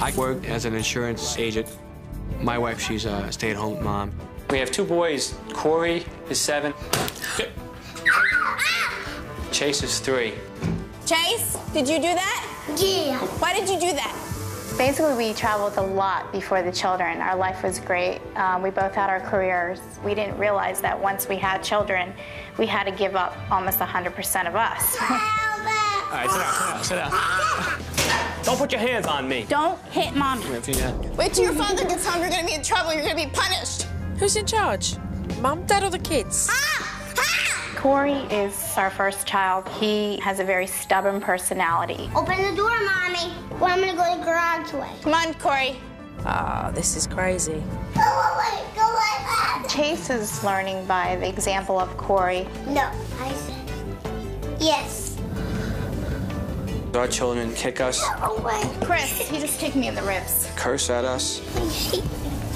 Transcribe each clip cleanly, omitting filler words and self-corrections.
I work as an insurance agent. My wife, she's a stay-at-home mom. We have 2 boys. Corey is 7. Chase is 3. Chase, did you do that? Yeah. Why did you do that? Basically, we traveled a lot before the children. Our life was great. We both had our careers. We didn't realize that once we had children, we had to give up almost 100% of us. All right, sit down. Don't put your hands on me. Don't hit Mommy. Wait till your father gets home. You're gonna be in trouble. You're gonna be punished. Who's in charge? Mum, Dad, or the kids? Corey is our first child. He has a very stubborn personality. Open the door, Mommy. Well, I'm gonna go the garage way. Come on, Corey. Ah, this is crazy. Go away. Go away. Chase is learning by the example of Corey. No, I said yes. Our children kick us, Go away. Chris, he just kicked me in the ribs. curse at us, Get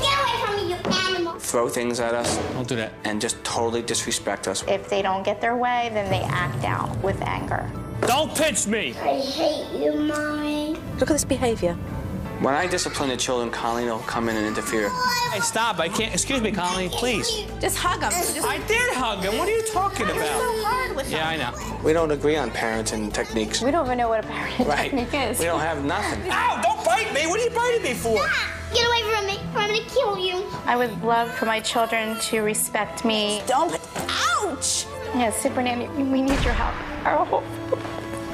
away from me, you animal. throw things at us. Don't do that. And just totally disrespect us. If they don't get their way, then they act out with anger. Don't pinch me! I hate you, Mommy. Look at this behaviour. When I discipline the children, Colleen will come in and interfere. Hey, stop. I can't. Excuse me, Colleen, please. Just hug him. I did hug him. What are you talking about? so hard with Yeah, I know. We don't agree on parenting techniques. We don't even know what a parenting Right. technique is. We don't have nothing. Ow, don't bite me. What are you biting me for? Get away from me, or I'm gonna kill you. I would love for my children to respect me. Don't. Ouch! Yeah, Super Nanny, we need your help. Our whole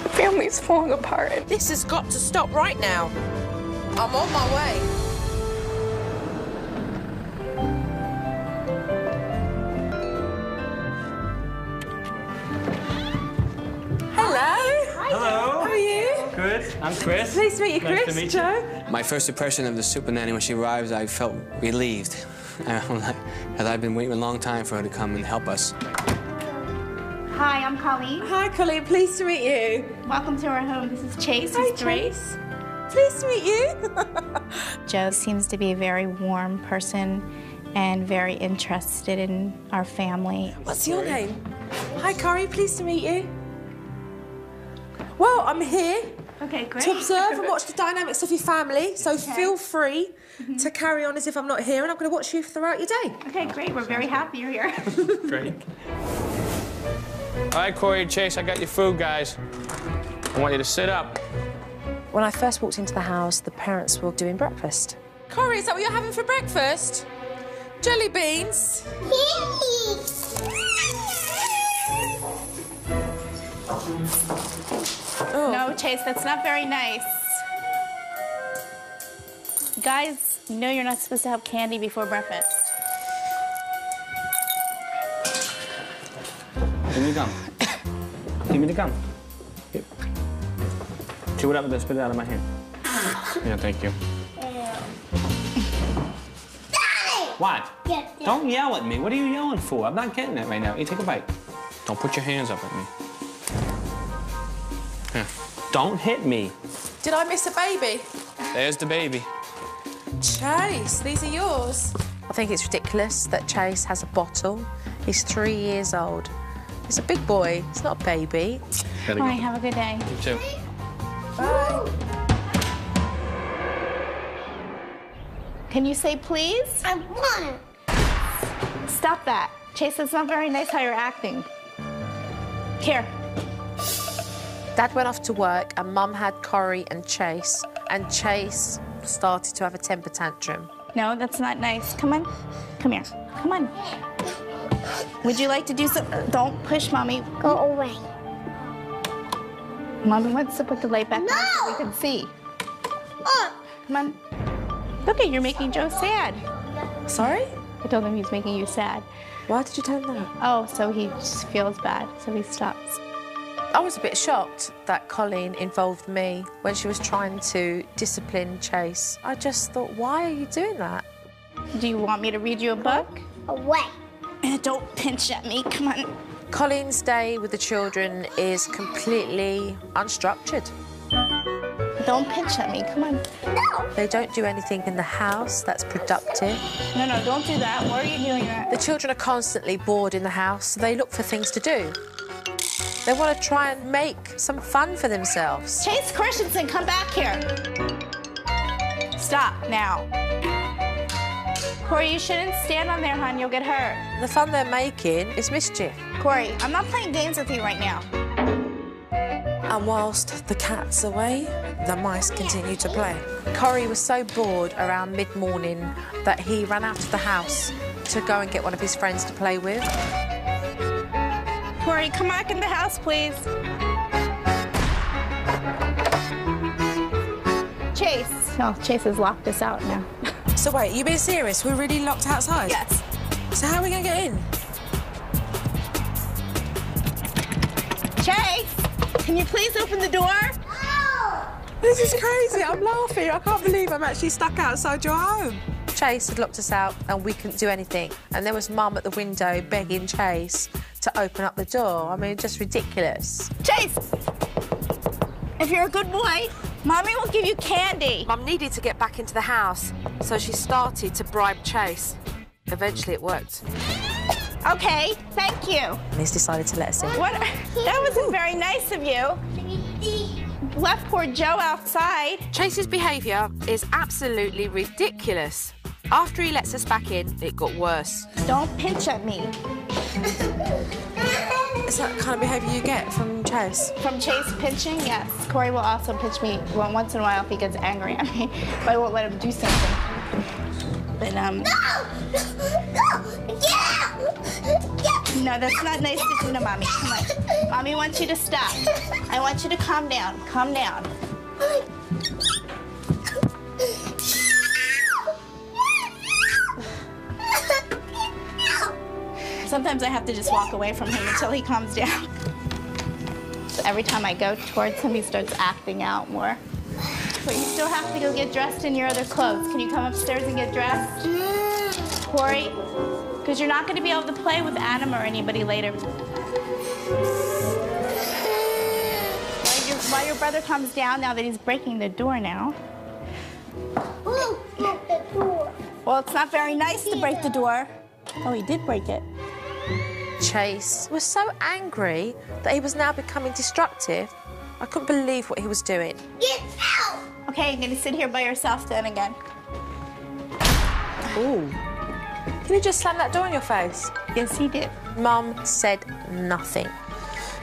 family's falling apart. This has got to stop right now. I'm on my way. Hello. Hello. How are you? Good. I'm Chris. Nice to meet you, Chris. Nice to meet you. Joe. My first impression of the Super Nanny when she arrives, I felt relieved. Because I've been waiting a long time for her to come and help us. Hi, I'm Colleen. Hi, Colleen. Pleased to meet you. Welcome to our home. This is Chase. Hi, He's 3. Chase. Pleased to meet you. Joe seems to be a very warm person and very interested in our family. What's your name? Hi, Corey. Pleased to meet you. Well, I'm here Okay, great. to observe and watch the dynamics of your family, so feel free to carry on as if I'm not here, and I'm going to watch you throughout your day. Okay, great. We're very happy you're here. Great. All right, Corey and Chase, I got your food, guys. I want you to sit up. When I first walked into the house, the parents were doing breakfast. Corey, is that what you're having for breakfast? Jelly beans? No, Chase, that's not very nice. Guys, you know you're not supposed to have candy before breakfast. Give me the gum. Give me the gum. Here. Chew it up and then spit it out of my hand. Yeah, thank you. What? Don't yell at me. What are you yelling for? I'm not getting it right now. You take a bite. Don't put your hands up at me. Here. Don't hit me. Did I miss a baby? There's the baby. Chase, these are yours. I think it's ridiculous that Chase has a bottle. He's 3 years old. He's a big boy. He's not a baby. Bye, have a good day. You too. Bye. Can you say please? I want it. Stop that. Chase, it's not very nice how you're acting. Here. Dad went off to work and Mum had Corey and Chase started to have a temper tantrum. No, that's not nice. Come on. Come here. Come on. Would you like to do some... Don't push Mommy. Go away. Mommy wants to put the light back on so we can see. Come on. Look at you're making Joe sad. Sorry? I told him he's making you sad. Why did you tell him that? Oh, so he just feels bad, so he stops. I was a bit shocked that Colleen involved me when she was trying to discipline Chase. I just thought, why are you doing that? Do you want me to read you a book? Away. Don't pinch at me. Come on. Colleen's day with the children is completely unstructured. Don't pinch at me. Come on. No. They don't do anything in the house that's productive. No, don't do that. Why are you doing that? The children are constantly bored in the house, so they look for things to do. They want to try and make some fun for themselves. Chase Christensen, come back here. stop now. Corey, you shouldn't stand on there, hon. You'll get hurt. The fun they're making is mischief. Corey, I'm not playing games with you right now. And whilst the cat's away, the mice continue to play. Corey was so bored around mid-morning that he ran out of the house to go and get one of his friends to play with. Corey, come back in the house, please. Chase. No, Chase has locked us out now. So wait, you being serious? We're really locked outside? Yes. So how are we going to get in? Chase, can you please open the door? This is crazy. I'm laughing. I can't believe I'm actually stuck outside your home. Chase had locked us out and we couldn't do anything. And there was Mum at the window begging Chase to open up the door. I mean, just ridiculous. Chase, if you're a good boy, Mommy will give you candy. Mum needed to get back into the house, so she started to bribe Chase. Eventually it worked. Okay, thank you. And he's decided to let us in. What? That wasn't very nice of you. Left poor Joe outside. Chase's behaviour is absolutely ridiculous. After he lets us back in, it got worse. Don't pinch at me. Is that the kind of behaviour you get from Chase? From Chase pinching, yes. Corey will also pinch me once in a while if he gets angry at me, but I won't let him do something. But, No! No, that's not nice to do to Mommy. Come on. Mommy wants you to stop. I want you to calm down. Calm down. Sometimes I have to just walk away from him until he calms down. So every time I go towards him, he starts acting out more. But you still have to go get dressed in your other clothes. Can you come upstairs and get dressed? Corey? Because you're not going to be able to play with Adam or anybody later. While your brother comes down, now that he's breaking the door now. Well, it's not very nice to break the door. Oh, he did break it. Chase was so angry that he was now becoming destructive. I couldn't believe what he was doing. Get out! Okay, you're going to sit here by yourself then again. Ooh. Can you just slam that door in your face? Yes, he did. Mum said nothing.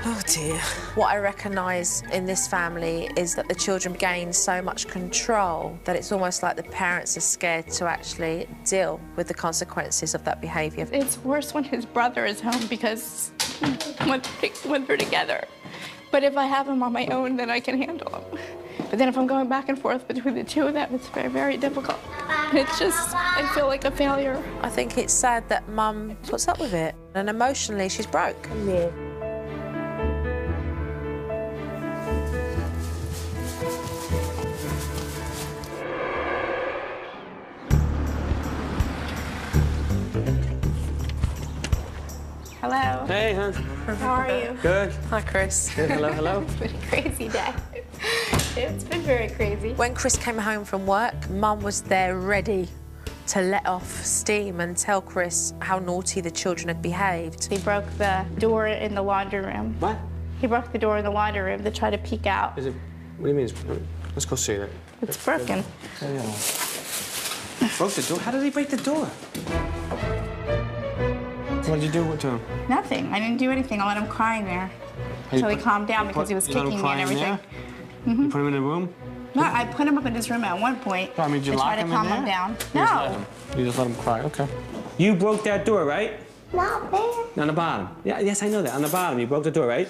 Oh, dear. What I recognise in this family is that the children gain so much control that it's almost like the parents are scared to actually deal with the consequences of that behaviour. It's worse when his brother is home because when they're together. But if I have him on my own, then I can handle him. But then if I'm going back and forth between the two of them, it's very, very difficult. It's just, I feel like a failure. I think it's sad that Mum puts up with it, and emotionally she's broke. Yeah. Hello. Hey, hon. How are you? Good. Hi, Chris. Good. Hello, hello. It's been a crazy day. It's been very crazy. When Chris came home from work, Mum was there ready to let off steam and tell Chris how naughty the children had behaved. He broke the door in the laundry room. What? He broke the door in the laundry room to try to peek out. Is it? What do you mean? Let's go see it. It's broken. Broke the door? How did he break the door? What did you do to him? Nothing. I didn't do anything. I let him cry in there. So he calmed down because he was kicking me and everything. You put him in a room? No, I put him up in his room at one point I mean, did you to lock try to him in calm there? him down. You just let No. him. You just let him cry, okay. You broke that door, right? Not there. On the bottom. Yeah, yes, I know that. On the bottom, you broke the door, right?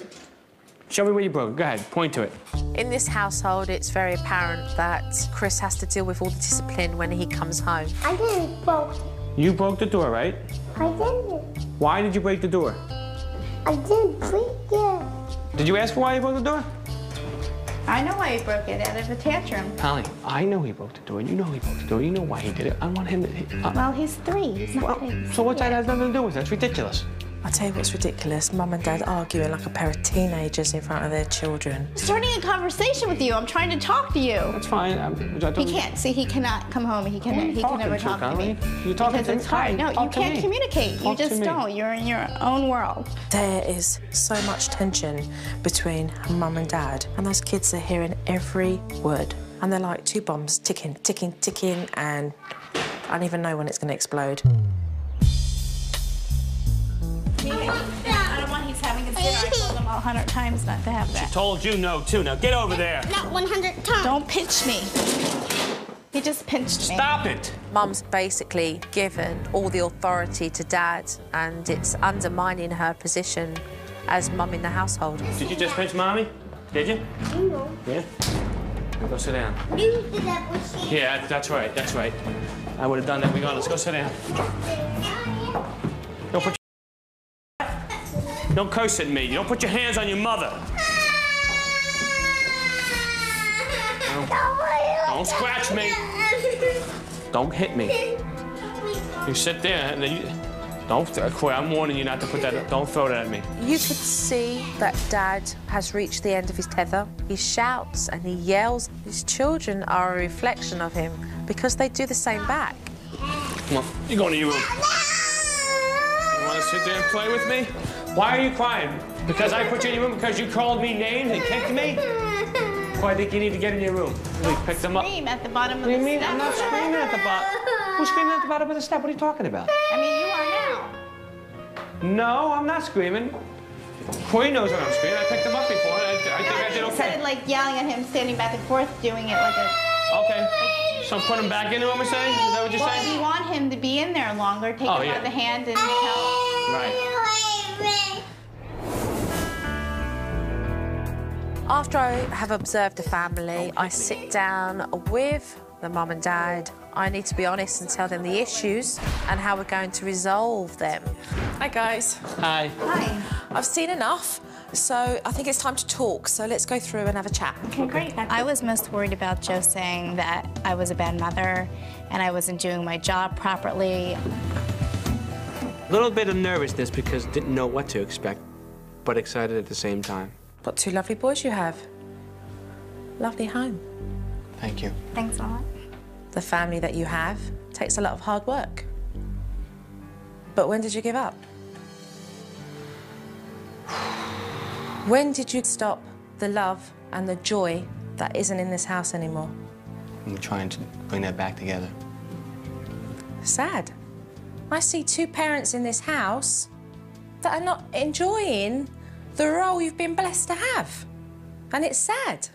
Show me where you broke. Go ahead, point to it. In this household, it's very apparent that Chris has to deal with all the discipline when he comes home. I didn't broke. You broke the door, right? I didn't. Why did you break the door? I didn't break it. Did you ask why you broke the door? I know why he broke it, out of a tantrum. Holly, I know he broke the door. You know he broke the door. You know why he did it. I want him to... Well, he's 3. He's not big. So what that has nothing to do with it? That's ridiculous. I tell you what's ridiculous, Mum and Dad arguing like a pair of teenagers in front of their children. Starting a conversation with you. I'm trying to talk to you. That's fine. He can't. See, he cannot come home. He can never talk to me. You talking Because to it's hard. No, you can't communicate. You Talk to just me. don't. You're in your own world. There is so much tension between Mum and Dad, and those kids are hearing every word. And they're like 2 bombs ticking, ticking, ticking, and I don't even know when it's going to explode. I don't want he's having his dinner. I told him 100 times not to have that. She told you no, too. Now get over there. Not 100 times. Don't pinch me. He just pinched me. Stop it. Mum's basically given all the authority to Dad, and it's undermining her position as mum in the household. Did you just pinch Mommy? Did you? No. Yeah? Go sit down. You did that with she. Yeah, that's right, that's right. I would have done that. Let's go sit down. Don't put your... Don't curse at me. You don't put your hands on your mother. Don't scratch me. Don't hit me. You sit there and then you... Don't quit. I'm warning you not to put that... Don't throw that at me. You could see that Dad has reached the end of his tether. He shouts and he yells. His children are a reflection of him because they do the same back. Come on, you go into your room. You want to sit there and play with me? Why are you crying? Because I put you in your room because you called me names and kicked me? Well, I think you need to get in your room. We picked them up. Scream at the bottom of the What do you mean? step. I'm not screaming at the bottom. Who's screaming at the bottom of the step? What are you talking about? I mean, you are now. No, I'm not screaming. Corey knows when I'm screaming. I picked him up before. I think I did You okay. started like yelling at him, standing back and forth, doing it like a... Okay. So I'm putting him back in, what we're saying? Is that what you're Well, if saying? you want him to be in there longer, take Oh, him yeah. by the hand and tell... Right. After I have observed the family, I sit down with the mum and dad. I need to be honest and tell them the issues and how we're going to resolve them. Hi, guys. Hi. Hi. I've seen enough, so I think it's time to talk. So let's go through and have a chat. Okay, great. I was most worried about Joe saying that I was a bad mother and I wasn't doing my job properly. A little bit of nervousness because didn't know what to expect, but excited at the same time. What 2 lovely boys you have. Lovely home. Thank you. Thanks a lot. The family that you have takes a lot of hard work. But when did you give up? When did you stop the love and the joy that isn't in this house anymore? I'm trying to bring that back together. Sad. I see 2 parents in this house that are not enjoying the role you've been blessed to have. And it's sad.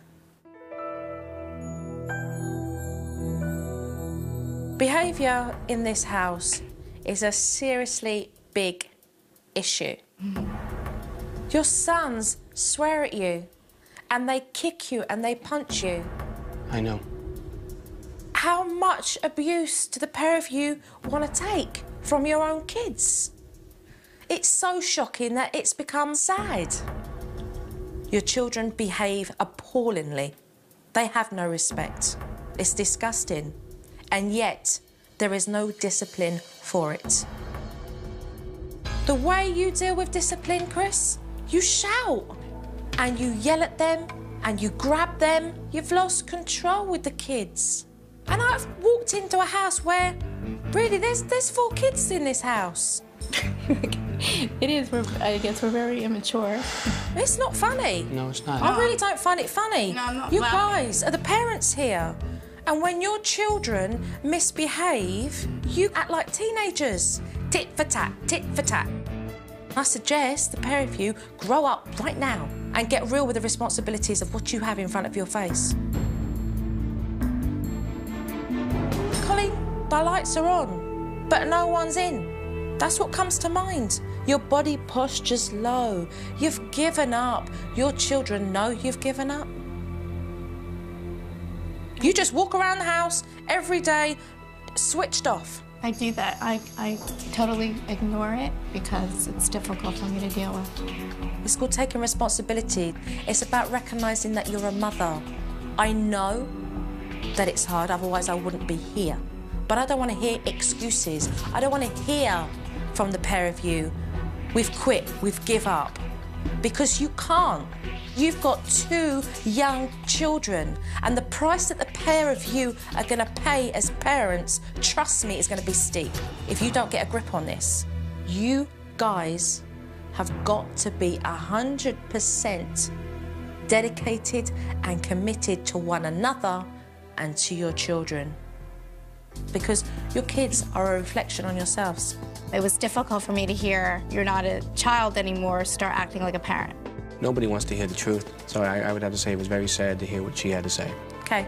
Behaviour in this house is a seriously big issue. Your sons swear at you and they kick you and they punch you. I know. How much abuse do the pair of you want to take from your own kids? It's so shocking that it's become sad. Your children behave appallingly. They have no respect. It's disgusting. And yet, there is no discipline for it. The way you deal with discipline, Chris, you shout and you yell at them and you grab them. You've lost control with the kids. And I've walked into a house where, really, there's 4 kids in this house. It is. I guess we're very immature. It's not funny. No, it's not. I really don't find it funny. No, I'm not You laughing. guys are the parents here. And when your children misbehave, you act like teenagers. Tit for tat, tit for tat. I suggest the pair of you grow up right now and get real with the responsibilities of what you have in front of your face. Colleen, the lights are on, but no one's in. That's what comes to mind. Your body posture's low. You've given up. Your children know you've given up. You just walk around the house every day, switched off. I do that. I totally ignore it because it's difficult for me to deal with. It's called taking responsibility. It's about recognising that you're a mother. I know that it's hard, otherwise I wouldn't be here. But I don't want to hear excuses. I don't want to hear from the pair of you, we've quit, we've give up. Because you can't. You've got 2 young children, and the price that the pair of you are going to pay as parents, trust me, is going to be steep. If you don't get a grip on this, you guys have got to be 100% dedicated and committed to one another and to your children. Because your kids are a reflection on yourselves. It was difficult for me to hear, you're not a child anymore, start acting like a parent. Nobody wants to hear the truth, so I would have to say it was very sad to hear what she had to say. Okay,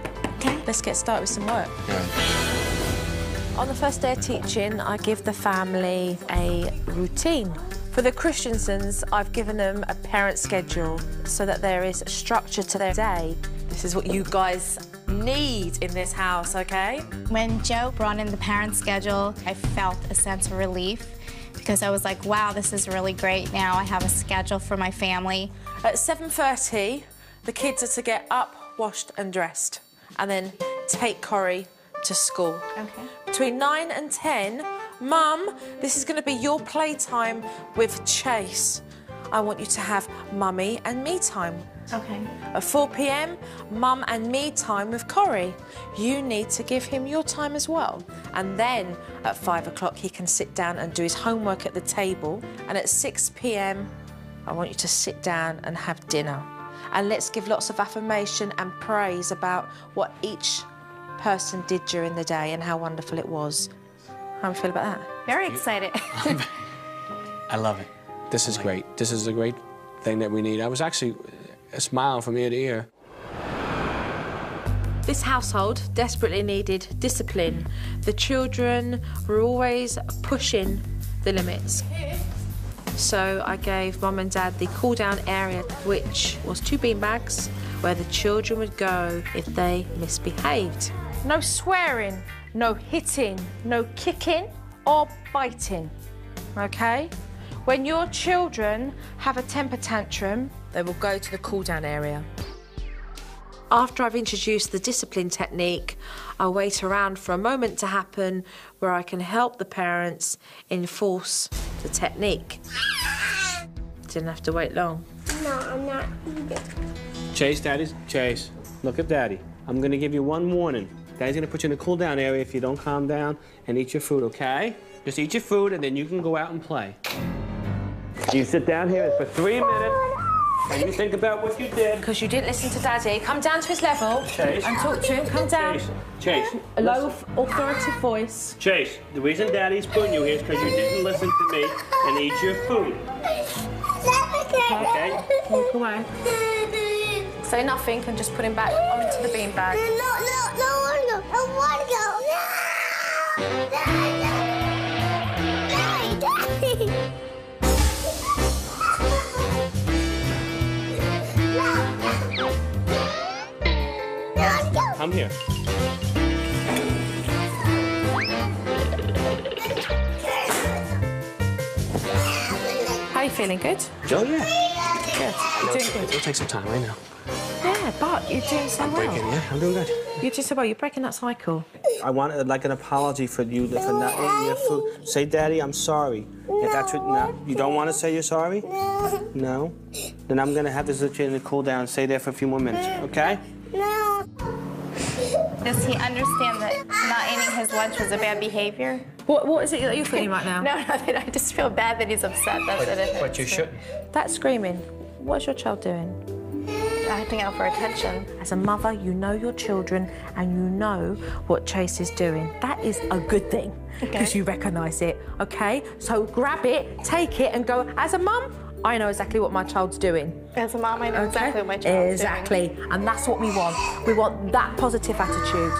let's get started with some work. Yeah. On the first day of teaching, I give the family a routine. For the Christiansons, I've given them a parent schedule so that there is a structure to their day. This is what you guys need in this house, okay? When Joe brought in the parent schedule, I felt a sense of relief because I was like, wow, this is really great. Now I have a schedule for my family. At 7:30, the kids are to get up, washed and dressed, and then take Corrie to school. Okay. Between 9 and 10, Mum, this is going to be your playtime with Chase. I want you to have Mummy and me time. Okay. At 4 p.m, Mum and me time with Corrie. You need to give him your time as well. And then at 5 o'clock, he can sit down and do his homework at the table. And at 6 p.m, I want you to sit down and have dinner. And let's give lots of affirmation and praise about what each person did during the day and how wonderful it was. How do you feel about that? Very excited. I love it. This is great. This is a great thing that we need. I was actually a smile from ear to ear. This household desperately needed discipline. The children were always pushing the limits. So I gave Mum and Dad the cool-down area, which was 2 beanbags, where the children would go if they misbehaved. No swearing, no hitting, no kicking or biting, okay? When your children have a temper tantrum, they will go to the cool-down area. After I've introduced the discipline technique, I'll wait around for a moment to happen where I can help the parents enforce the technique. Didn't have to wait long. No, I'm not eating. Chase, look at Daddy. I'm gonna give you one warning. Daddy's gonna put you in the cool down area if you don't calm down and eat your food, okay? Just eat your food and then you can go out and play. You sit down here for 3 minutes and you think about what you did. Because you didn't listen to Daddy. Come down to his level Chase. and talk to him. Come down. Chase. A low, authoritative voice. Chase, the reason Daddy's putting you here is because you didn't listen to me and eat your food. Okay? Walk away. Say nothing and just put him back onto the beanbag. No, I want to go. Daddy. Come here. How are you feeling? Good? Oh, yeah. Good. You're doing good. It'll take some time, I know. Yeah, but you're doing so well. Breaking, yeah, I'm doing good. You're doing so well. You're breaking that cycle. I want like an apology for you for not eating your food. Say, Daddy, I'm sorry. If that's what, no, you don't want to say you're sorry? No. Then I'm gonna have this let you in the cool down. Stay there for a few more minutes, okay? No. Does he understand that not eating his lunch was a bad behavior? What is it that you're feeling right now? No, nothing. I just feel bad that he's upset. That's it. But you shouldn't. That screaming. What's your child doing? Acting out for attention. As a mother, you know your children and you know what Chase is doing. That is a good thing because you recognise it, okay? So grab it, take it and go, as a mum, I know exactly what my child's doing. As a mom, I know exactly what my child's doing. Exactly, and that's what we want. We want that positive attitude.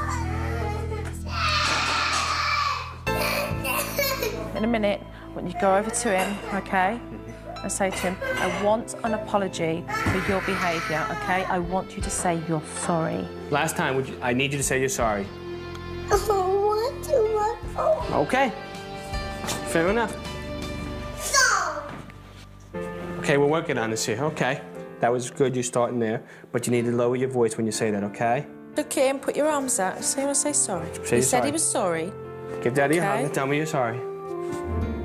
In a minute, when you go over to him, okay? And say to him, I want an apology for your behaviour, okay? I want you to say you're sorry. Last time, I need you to say you're sorry. Oh. Okay. Fair enough. Okay, we're working on this here. Okay. That was good, you're starting there. But you need to lower your voice when you say that, okay? Look at him, put your arms out. Say you want to say sorry. Say he you're said sorry. he was sorry. Give Daddy a Okay. hug and tell me you're sorry.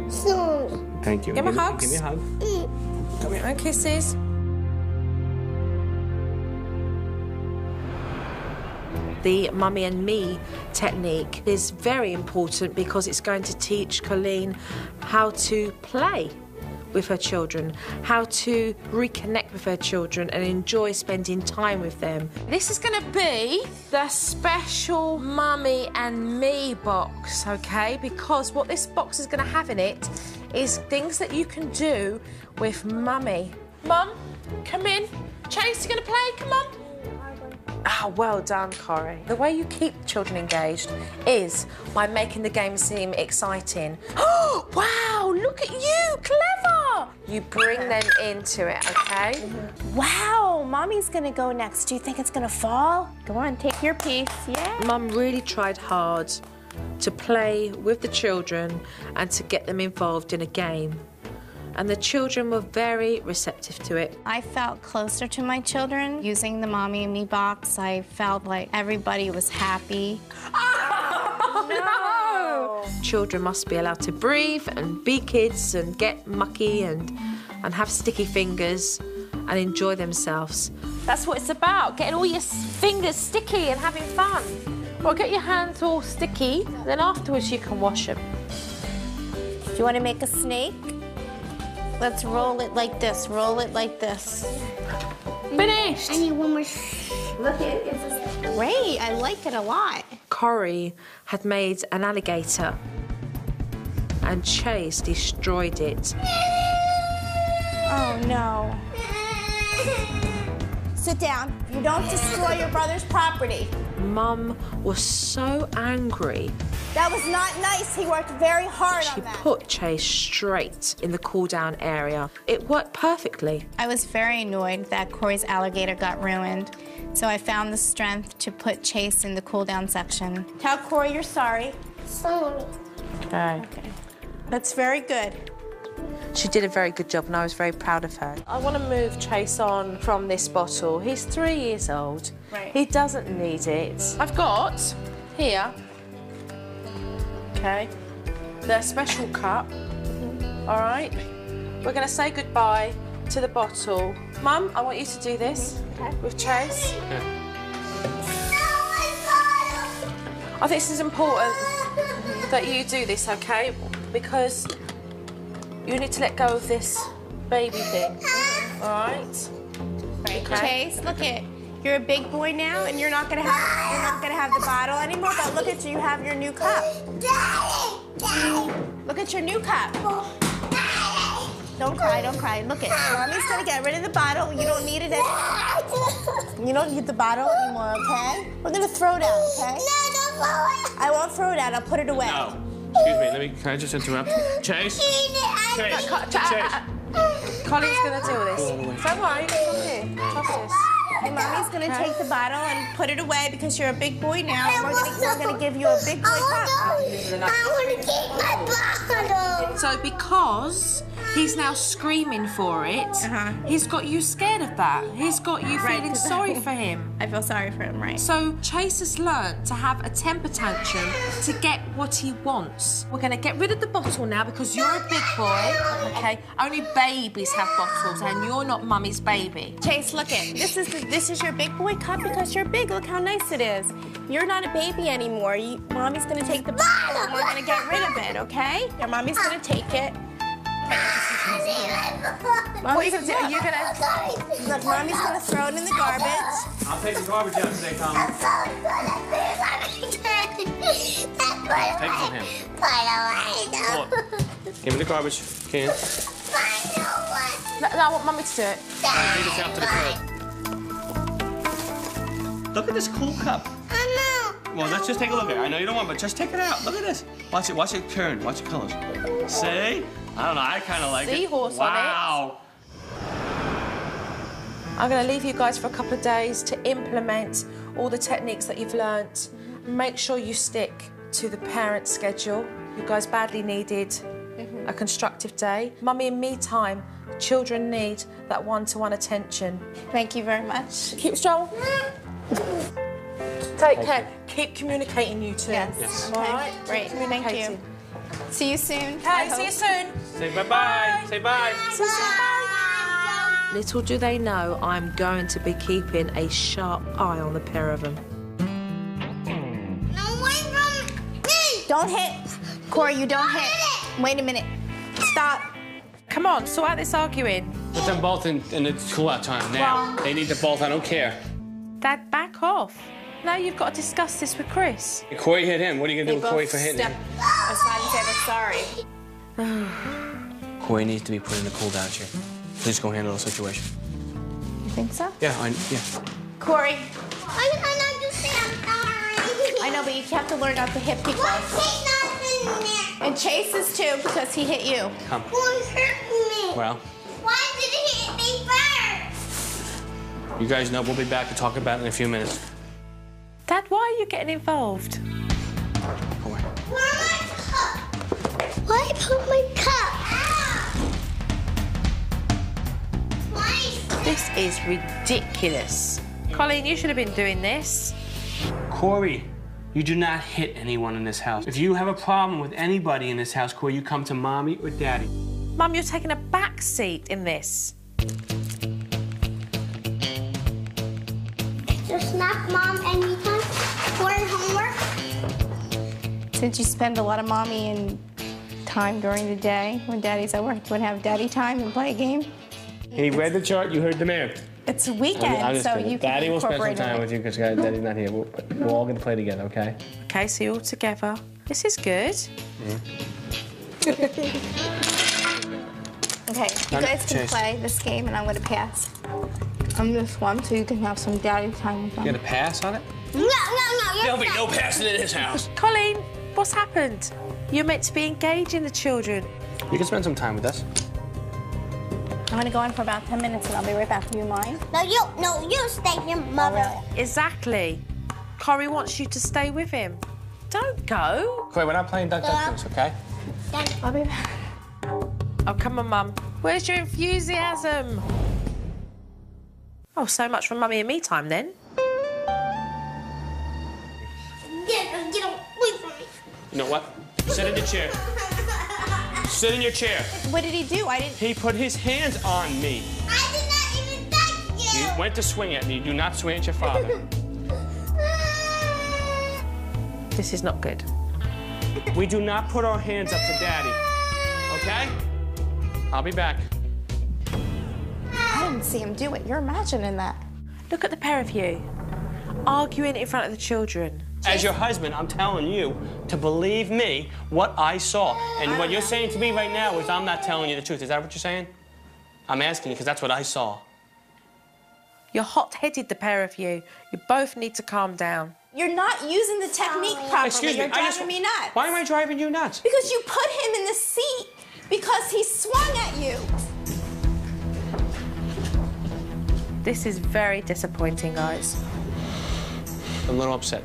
Sorry. Thank you. Give him Give me a hugs. hug. And kisses. The mummy and me technique is very important because it's going to teach Colleen how to play with her children, how to reconnect with her children and enjoy spending time with them. This is going to be the special Mummy and Me box, okay? Because what this box is going to have in it is things that you can do with Mummy. Mum, come in. Chase, you going to play? Come on. Ah, well done, Corrie. The way you keep children engaged is by making the game seem exciting. Oh, wow, look at you, clever! You bring them into it, okay? Wow, Mommy's gonna go next. Do you think it's gonna fall? Go on, take your piece. Yeah. Mum really tried hard to play with the children and to get them involved in a game. And the children were very receptive to it. I felt closer to my children using the Mommy and Me box. I felt like everybody was happy. Oh, no! Children must be allowed to breathe and be kids and get mucky and have sticky fingers and enjoy themselves. That's what it's about, getting all your fingers sticky and having fun. Well, get your hands all sticky, then afterwards you can wash them. Do you want to make a snake? Let's roll it like this, roll it like this. Finished! I need one more. Look, it's great. I like it a lot. Corrie had made an alligator and Chase destroyed it. Oh no. Sit down. You don't destroy your brother's property. Mum was so angry. That was not nice. He worked very hard She on that. put Chase straight in the cool-down area. It worked perfectly. I was very annoyed that Corey's alligator got ruined, so I found the strength to put Chase in the cool-down section. Tell Corey you're sorry. Okay. Okay. That's very good. She did a very good job and I was very proud of her. I want to move Chase on from this bottle. He's 3 years old. Right. He doesn't need it. I've got here, okay, the special cup. All right. We're going to say goodbye to the bottle. Mum, I want you to do this with Chase. I think this is important that you do this, okay? Because you need to let go of this baby thing. All right? Right. Chase, look at you're a big boy now, and you're not gonna have the bottle anymore. But look at you have your new cup. Look at your new cup. Don't cry, don't cry. Look at Mommy's gonna get rid of the bottle. You don't need it anymore. You don't need the bottle anymore, okay? We're gonna throw it out, okay? No, don't throw it. I won't throw it out. I'll put it away. No. Excuse me, can I just interrupt? Chase? Chase. Chase. Colin's gonna do this. Don't worry, come here. Trust us. And Mommy's gonna take the bottle and put it away because you're a big boy now. And we're gonna give you a big boy cup. I want to keep my bottle. So because he's now screaming for it, he's got you scared of that. He's got you feeling sorry for him. I feel sorry for him, right? So Chase has learnt to have a temper tantrum to get what he wants. We're going to get rid of the bottle now because you're a big boy, okay? Only babies have bottles and you're not Mummy's baby. Chase, look it. This is your big boy cup because you're big. Look how nice it is. You're not a baby anymore. Mommy's gonna take the bottle and we're gonna get rid of it, okay? Your mommy's gonna take it. Mommy's gonna, look, Mommy's gonna throw it in the garbage. I'll take the garbage out today, Tom. Take it from him. Give me the garbage can. No, I want Mummy to do it. Take this out to the curb. Look at this cool cup. Well, let's just take a look at it. I know you don't want, but just take it out. Look at this. Watch it turn. Watch the colors. See? I don't know. I kind of like it. Seahorse on it. Wow. I'm going to leave you guys for a couple of days to implement all the techniques that you've learnt. Make sure you stick to the parent schedule. You guys badly needed a constructive day. Mummy and Me time. Children need that one-to-one attention. Thank you very much. Keep strong. Take care. Keep communicating, you two. Yes. All right? Great. Thank you. See you soon. Okay, see you soon. Say bye-bye. Say bye. See you soon. Bye. Little do they know I'm going to be keeping a sharp eye on the pair of them. No, wait from me. Don't hit. Corey, you don't hit. Wait a minute. Stop. Come on, sort out this arguing. Put them both in the cool-out time now. They need to both. I don't care. Dad, back off. Now you've got to discuss this with Chris. Corey hit him. What are you gonna do with Corey for hitting him? aside and say they're sorry. Corey needs to be put in the cool-down chair. Please go handle the situation. You think so? Yeah, Corey. I understand. I'm sorry. I know, but you have to learn not to hit people. Why take nothing there? And Chase is too, because he hit you. Come. Why hurt me? Well, Why did it hit me first? you guys know we'll be back to talk about it in a few minutes. Dad, why are you getting involved? Go away. Where's my cup? Why put my cup? Why? This is ridiculous. Colleen, you should have been doing this. Corey, you do not hit anyone in this house. If you have a problem with anybody in this house, Corey, you come to Mommy or Daddy. Mum, you're taking a back seat in this. Just knock Mom anytime for homework. Since you spend a lot of mommy and time during the day when Daddy's at work, you want to have Daddy time and play a game? He read the chart, you heard the man. It's a weekend, so you can Daddy will spend some incorporate time it. with you because Daddy's not here. We're all gonna play together, okay? Okay, so you're all together. This is good. Okay, you guys can Chase. play this game, and I'm going to pass. I'm this one, so you can have some Daddy time with them. You gonna pass on it? No. There'll be no passing in this house. Colleen, what's happened? You're meant to be engaging the children. You can spend some time with us. I'm going to go in for about 10 minutes, and I'll be right back. Do you mind? No, you stay here, Mother. Exactly. Corey wants you to stay with him. Don't go. Corey, we're not playing duck goose, okay? I'll be back. Oh, come on, Mum. Where's your enthusiasm? Oh, so much for Mummy and me time, then. Get away from me. You know what? Sit in your chair. Sit in your chair. What did he do? I didn't... He put his hands on me. I did not even touch you. You went to swing at me. Do not swing at your father. This is not good. We do not put our hands up to Daddy, okay? I'll be back. I didn't see him do it. You're imagining that. Look at the pair of you, arguing in front of the children. As your husband, I'm telling you to believe me what I saw. And what you're saying to me right now is I'm not telling you the truth. Is that what you're saying? I'm asking you because that's what I saw. You're hot-headed, the pair of you. You both need to calm down. You're not using the technique properly. Excuse me. You're driving me nuts. Why am I driving you nuts? Because you put him in the seat because he swung at you. This is very disappointing, guys. I'm a little upset.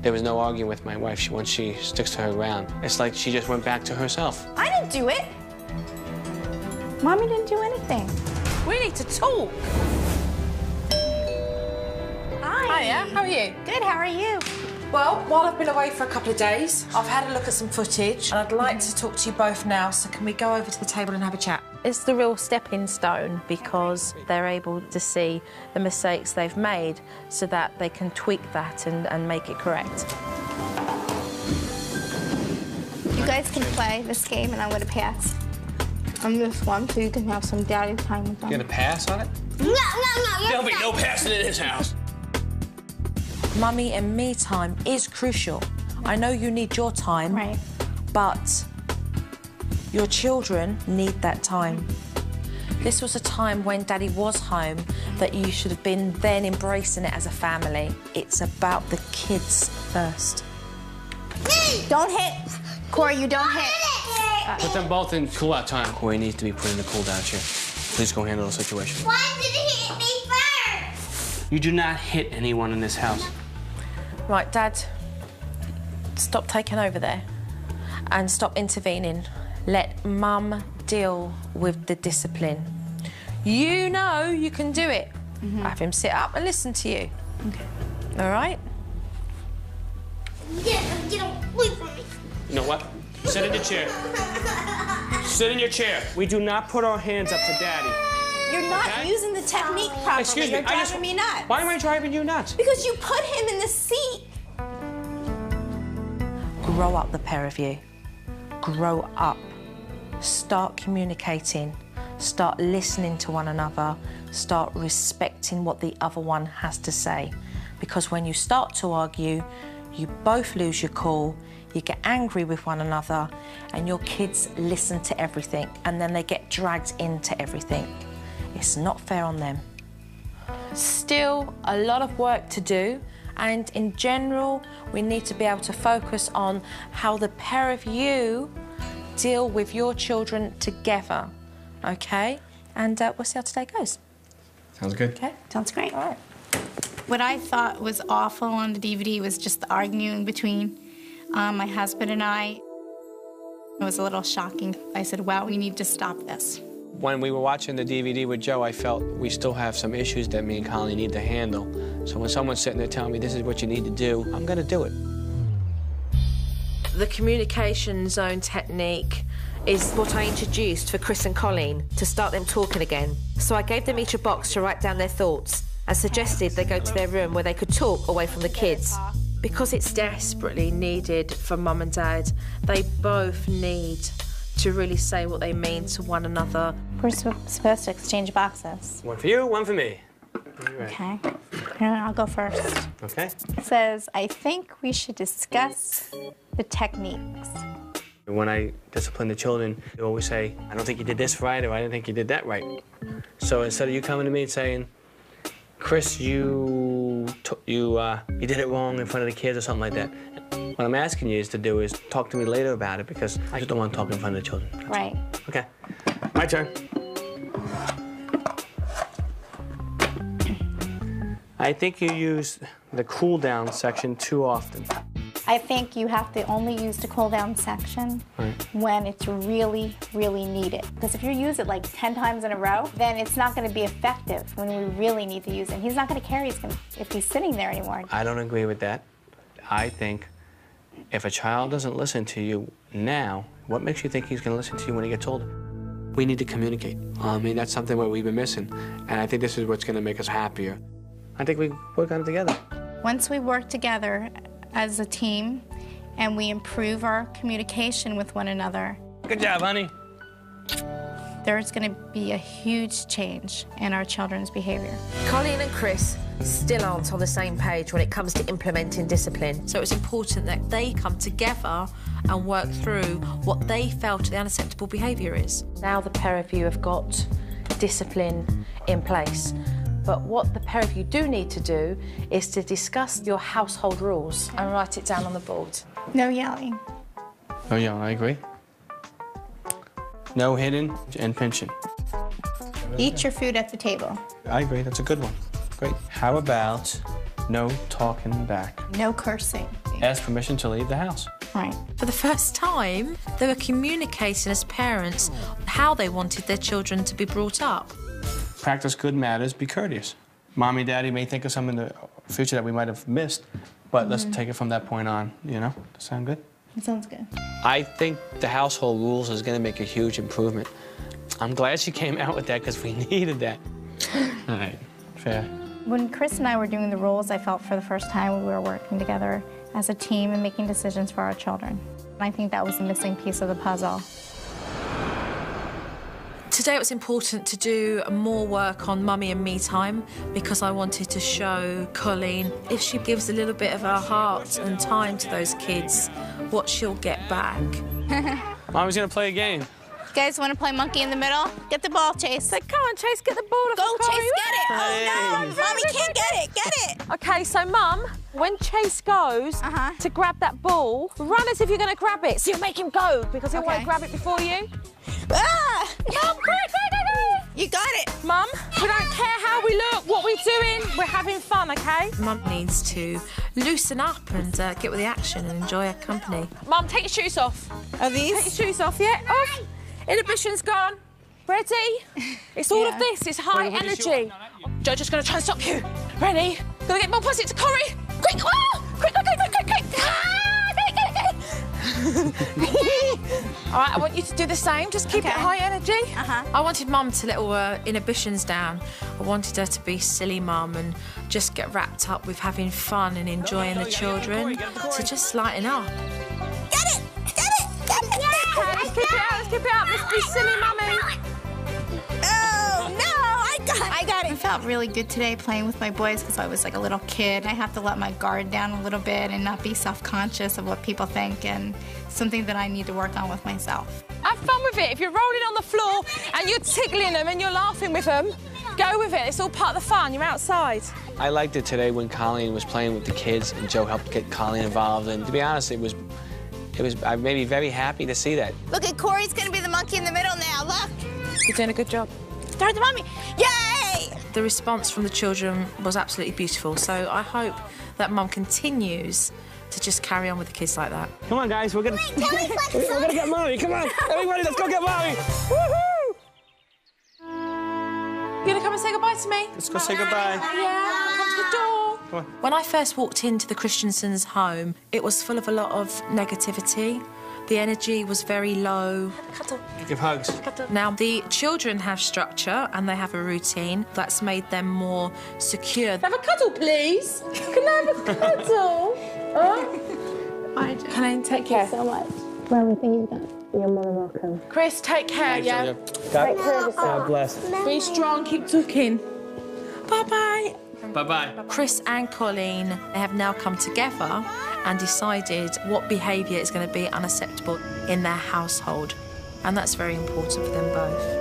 There was no arguing with my wife once she sticks to her ground. It's like she just went back to herself. I didn't do it. Mommy didn't do anything. We need to talk. Hi. Hiya, how are you? Good, how are you? Well, while I've been away for a couple of days, I've had a look at some footage and I'd like to talk to you both now, so can we go over to the table and have a chat? It's the real stepping stone because they're able to see the mistakes they've made so that they can tweak that and make it correct. You guys can play this game, and I'm going to pass. I'm this one, so you can have some Daddy time with them. You gonna pass on it? No. There'll be no passing in this house. Mummy and me time is crucial. I know you need your time, Right. but your children need that time. This was a time when Daddy was home that you should have been then embracing it as a family. It's about the kids first. Don't hit. Corey, you don't hit. Put them both in cool-out time. Corey needs to be put in the cool-down chair. Please go handle the situation. Why did it hit me first? You do not hit anyone in this house. Right, Dad, stop taking over there and stop intervening. Let Mum deal with the discipline. You know you can do it. Have him sit up and listen to you. Okay. All right? Get away from me. You know what? Sit in your chair. Sit in your chair. We do not put our hands up to Daddy. You're not Okay. using the technique properly. Excuse me. You're driving me nuts. Why am I driving you nuts? Because you put him in the seat. Grow up, the pair of you. Grow up. Start communicating. start listening to one another, start respecting what the other one has to say. Because when you start to argue, you both lose your cool, you get angry with one another, and your kids listen to everything, and then they get dragged into everything. It's not fair on them. Still a lot of work to do, and in general, we need to be able to focus on how the pair of you deal with your children together, okay? And we'll see how today goes. Sounds good. Okay? Sounds great. All right. What I thought was awful on the DVD was just the arguing between my husband and I. It was a little shocking. I said, wow, we need to stop this. When we were watching the DVD with Joe, I felt we still have some issues that me and Colleen need to handle. So when someone's sitting there telling me this is what you need to do, I'm gonna do it. The communication zone technique is what I introduced for Chris and Colleen to start them talking again. So I gave them each a box to write down their thoughts and suggested they go to their room where they could talk away from the kids. Because it's desperately needed for Mum and Dad, they both need to really say what they mean to one another. We're supposed to exchange boxes. One for you, one for me. Okay. Here, I'll go first. Okay. It says, I think we should discuss the techniques. When I discipline the children, they always say, I don't think you did this right, or I don't think you did that right. So instead of you coming to me and saying, Chris, you did it wrong in front of the kids or something like that. What I'm asking you to do is talk to me later about it, because I just don't want to talk in front of the children. Right. Okay. My turn. I think you use the cool down section too often. I think you have to only use the cool down section when it's really, really needed. Because if you use it like 10 times in a row, then it's not going to be effective when we really need to use it. He's not going to care if he's sitting there anymore. I don't agree with that. I think if a child doesn't listen to you now, what makes you think he's going to listen to you when he gets older? We need to communicate. I mean, that's something what we've been missing. And I think this is what's going to make us happier. I think we work on it together. Once we work together as a team and we improve our communication with one another, Good job, honey. there's going to be a huge change in our children's behavior. Colleen and Chris still aren't on the same page when it comes to implementing discipline. So it's important that they come together and work through what they felt the unacceptable behaviour is. Now the pair of you have got discipline in place. But what the pair of you do need to do is to discuss your household rules and write it down on the board. No yelling. Oh, yeah, I agree. No hitting and pinching. Eat your food at the table. I agree, that's a good one. Great. How about no talking back? No cursing. Ask permission to leave the house. Right. For the first time, they were communicating as parents how they wanted their children to be brought up. Practice good manners, be courteous. Mommy, Daddy may think of some in the future that we might have missed, but let's take it from that point on, you know? Does that sound good? That sounds good. I think the household rules is going to make a huge improvement. I'm glad she came out with that because we needed that. All right, fair. When Chris and I were doing the rules, I felt for the first time we were working together as a team and making decisions for our children. And I think that was the missing piece of the puzzle. Today it was important to do more work on mummy and me time because I wanted to show Colleen if she gives a little bit of her heart and time to those kids, what she'll get back. Mommy's going to play a game. You guys want to play monkey in the middle? Get the ball, Chase. So come on, Chase, get the ball off. Go, the Chase, get it. Hey. Oh, no. Mommy can't get it. Get it. Okay, so Mum, when Chase goes to grab that ball, run as if you're going to grab it. So you'll make him go because he'll want to grab it before you. Ah! Mum, quick. You got it. Mum, we don't care how we look, what we're doing. We're having fun, okay? Mum needs to loosen up and get with the action and enjoy her company. Mum, take your shoes off. Are Take these? your shoes off, yeah? Off. Inhibition's gone. Ready? It's all of this. It's high What is energy. Joe's just going to try and stop you. Ready? Gonna get more positive to Corey. Quick! Ah! Quick! Ah! Get it! All right, I want you to do the same. Just keep it high energy. I wanted Mum to let all her inhibitions down. I wanted her to be silly Mum and just get wrapped up with having fun and enjoying the children. So just lighten up. Get it. Get it. Get it. Okay, let's keep it up. Let's be silly, Mummy. I got it. I felt really good today playing with my boys because I was like a little kid. I have to let my guard down a little bit and not be self-conscious of what people think, and something that I need to work on with myself. Have fun with it. If you're rolling on the floor and you're tickling them and you're laughing with them, go with it. It's all part of the fun. You're outside. I liked it today when Colleen was playing with the kids and Joe helped get Colleen involved. And to be honest, I made me very happy to see that. Look at Corey's gonna be the monkey in the middle now. Look. You're doing a good job. Start the mommy. Yay! The response from the children was absolutely beautiful, so I hope that Mum continues to just carry on with the kids like that. Come on, guys, we're gonna get Mommy. Come on, everybody, let's go get Mommy. Woohoo! You gonna come and say goodbye to me? Let's go say goodbye. Yeah, come to the door. Come on. When I first walked into the Christensens' home, it was full of a lot of negativity. The energy was very low. Give hugs. Now, the children have structure and they have a routine that's made them more secure. Have a cuddle, please. Can I have a cuddle? Bye, Joe. Colleen, take care. so much. For everything you've done. You're more than welcome. Chris, take care, yeah? God bless. Be strong, keep talking. Bye-bye. Bye-bye. Chris and Colleen have now come together and decided what behaviour is going to be unacceptable in their household. And that's very important for them both.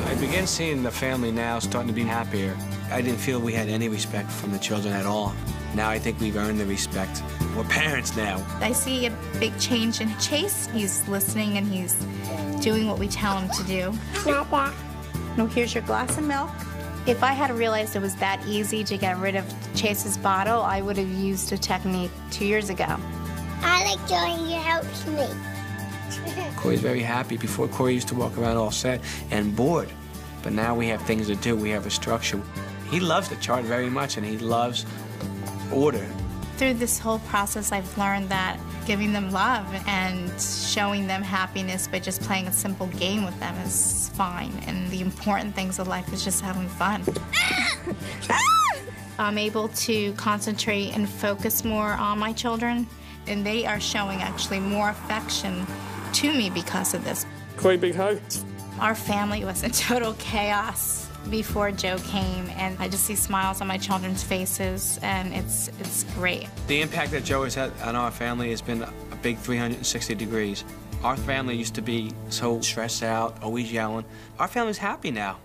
I began seeing the family now starting to be happier. I didn't feel we had any respect from the children at all. Now I think we've earned the respect. We're parents now. I see a big change in Chase. He's listening and he's doing what we tell him to do. Not that. No, here's your glass of milk. If I had realized it was that easy to get rid of Chase's bottle, I would have used a technique 2 years ago. I like Joey. It helps me. Corey's very happy. Before, Corey used to walk around all sad and bored. But now we have things to do. We have a structure. He loves the chart very much, and he loves order. Through this whole process, I've learned that giving them love and showing them happiness by just playing a simple game with them is fine. And the important things of life is just having fun. I'm able to concentrate and focus more on my children, and they are showing actually more affection to me because of this. Corey, big hug. Our family was in total chaos before Joe came, and I just see smiles on my children's faces, and it's great. The impact that Joe has had on our family has been a big 360 degrees. Our family used to be so stressed out, always yelling. Our family's happy now.